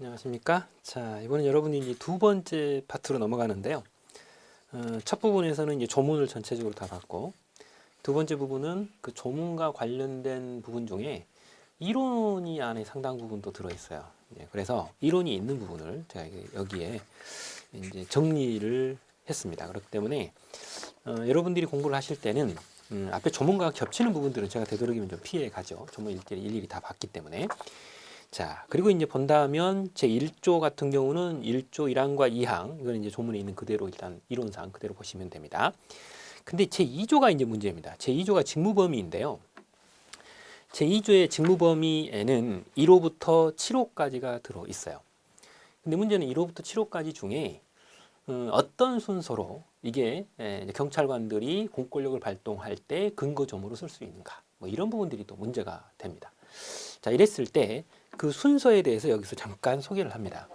안녕하십니까? 자, 이번엔 여러분이 이제 두 번째 파트로 넘어가는데요. 첫 부분에서는 이제 조문을 전체적으로 다 봤고, 두 번째 부분은 그 조문과 관련된 부분 중에 이론이 안에 상당 부분 또 들어있어요. 그래서 이론이 있는 부분을 제가 여기에 이제 정리를 했습니다. 그렇기 때문에 여러분들이 공부를 하실 때는 앞에 조문과 겹치는 부분들은 제가 되도록이면 좀 피해 가죠. 조문 일일이 다 봤기 때문에. 자, 그리고 이제 본다면 제1조 같은 경우는 1조 1항과 2항, 이건 이제 조문에 있는 그대로 일단 이론상 그대로 보시면 됩니다. 근데 제2조가 이제 문제입니다. 제2조가 직무범위인데요. 제2조의 직무범위에는 1호부터 7호까지가 들어 있어요. 근데 문제는 1호부터 7호까지 중에 어떤 순서로 이게 경찰관들이 공권력을 발동할 때 근거 조문으로 쓸 수 있는가, 뭐 이런 부분들이 또 문제가 됩니다. 자, 이랬을 때 그 순서에 대해서 여기서 잠깐 소개를 합니다.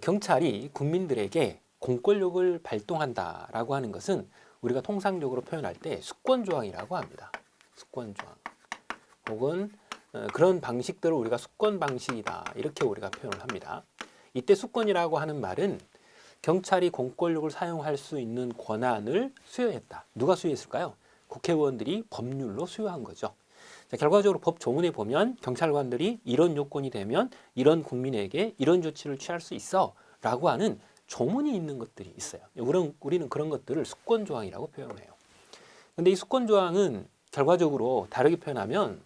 경찰이 국민들에게 공권력을 발동한다라고 하는 것은 우리가 통상적으로 표현할 때 수권조항이라고 합니다. 수권조항. 혹은 그런 방식들을 우리가 수권 방식이다, 이렇게 우리가 표현을 합니다. 이때 수권이라고 하는 말은 경찰이 공권력을 사용할 수 있는 권한을 수여했다. 누가 수여했을까요? 국회의원들이 법률로 수여한 거죠. 자, 결과적으로 법 조문에 보면 경찰관들이 이런 요건이 되면 이런 국민에게 이런 조치를 취할 수 있어 라고 하는 조문이 있는 것들이 있어요. 우리는 그런 것들을 수권조항이라고 표현해요. 근데 이 수권조항은 결과적으로 다르게 표현하면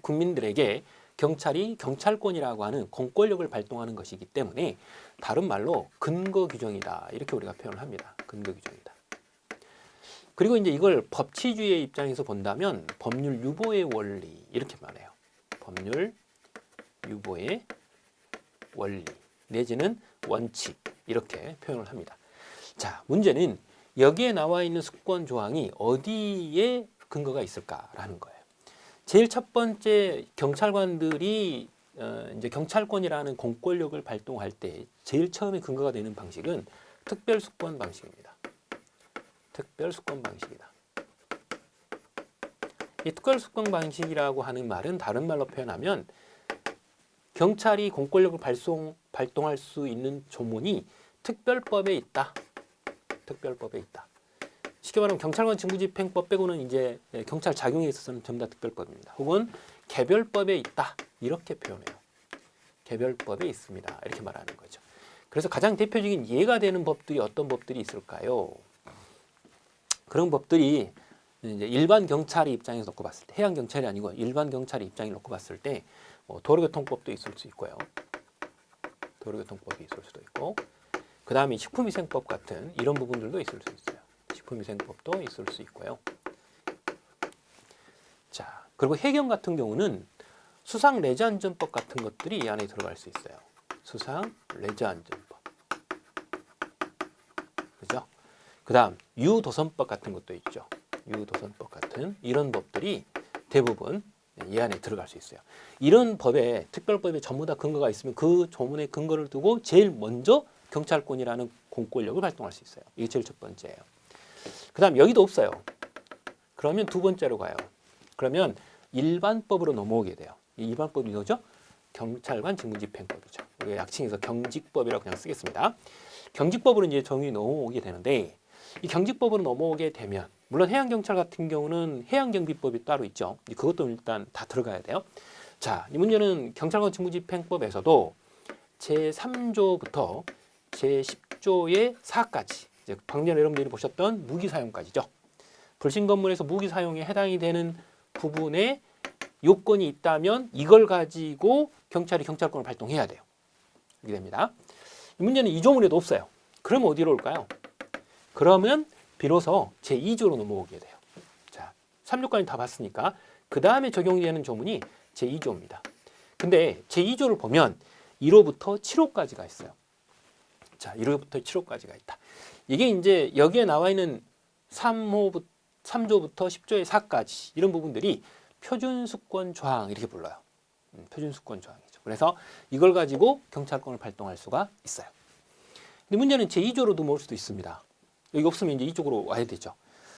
국민들에게 경찰이 경찰권이라고 하는 공권력을 발동하는 것이기 때문에 다른 말로 근거 규정이다, 이렇게 우리가 표현을 합니다. 근거 규정이다. 그리고 이제 이걸 법치주의의 입장에서 본다면 법률 유보의 원리, 이렇게 말해요. 법률 유보의 원리 내지는 원칙, 이렇게 표현을 합니다. 자, 문제는 여기에 나와 있는 수권 조항이 어디에 근거가 있을까라는 거예요. 제일 첫 번째, 경찰관들이 이제 경찰권이라는 공권력을 발동할 때 제일 처음에 근거가 되는 방식은 특별수권 방식입니다. 특별수권 방식이다. 이 특별수권 방식이라고 하는 말은 다른 말로 표현하면 경찰이 공권력을 발동할 수 있는 조문이 특별법에 있다. 특별법에 있다. 쉽게 말하면 경찰관 직무집행법 빼고는 이제 경찰 작용에 있어서는 전부 다 특별법입니다. 혹은 개별법에 있다, 이렇게 표현해요. 개별법에 있습니다, 이렇게 말하는 거죠. 그래서 가장 대표적인 예가 되는 법들이 어떤 법들이 있을까요? 그런 법들이 이제 일반 경찰의 입장에서 놓고 봤을 때, 해양 경찰이 아니고 일반 경찰의 입장에 놓고 봤을 때 도로교통법도 있을 수 있고요. 도로교통법이 있을 수도 있고, 그 다음에 식품위생법 같은 이런 부분들도 있을 수 있어요. 식품위생법도 있을 수 있고요. 자, 그리고 해경 같은 경우는 수상레저안전법 같은 것들이 이 안에 들어갈 수 있어요. 수상레저안전법. 그죠? 그 다음 유도선법 같은 것도 있죠. 유도선법 같은 이런 법들이 대부분 이 안에 들어갈 수 있어요. 이런 법에, 특별법에 전부 다 근거가 있으면 그 조문의 근거를 두고 제일 먼저 경찰권이라는 공권력을 발동할 수 있어요. 이게 제일 첫 번째예요. 그 다음 여기도 없어요. 그러면 두 번째로 가요. 그러면 일반법으로 넘어오게 돼요. 이 일반법이 뭐죠? 경찰관 직무집행법이죠. 우리가 약칭해서 경직법이라고 그냥 쓰겠습니다. 경직법으로 이제 정의 넘어오게 되는데, 이 경직법으로 넘어오게 되면 물론 해양경찰 같은 경우는 해양경비법이 따로 있죠. 그것도 일단 다 들어가야 돼요. 자, 이 문제는 경찰관 직무집행법에서도 제3조부터 제10조의 4까지, 이제 방금 여러분들이 보셨던 무기 사용까지죠. 불신 건물에서 무기 사용에 해당이 되는 부분에 요건이 있다면 이걸 가지고 경찰이 경찰권을 발동해야 돼요. 이렇게 됩니다. 이 문제는 이 조문에도 없어요. 그러면 어디로 올까요? 그러면 비로소 제2조로 넘어오게 돼요. 자, 3조까지 다 봤으니까 그 다음에 적용되는 조문이 제2조입니다. 근데 제2조를 보면 1호부터 7호까지가 있어요. 자, 1호부터 7호까지가 있다. 이게 이제 여기에 나와 있는 3조부터 10조의 4까지 이런 부분들이 표준수권 조항, 이렇게 불러요. 표준수권 조항이죠. 그래서 이걸 가지고 경찰권을 발동할 수가 있어요. 근데 문제는 제2조로 넘어올 수도 있습니다. 여기 없으면 이제 이쪽으로 와야 되죠.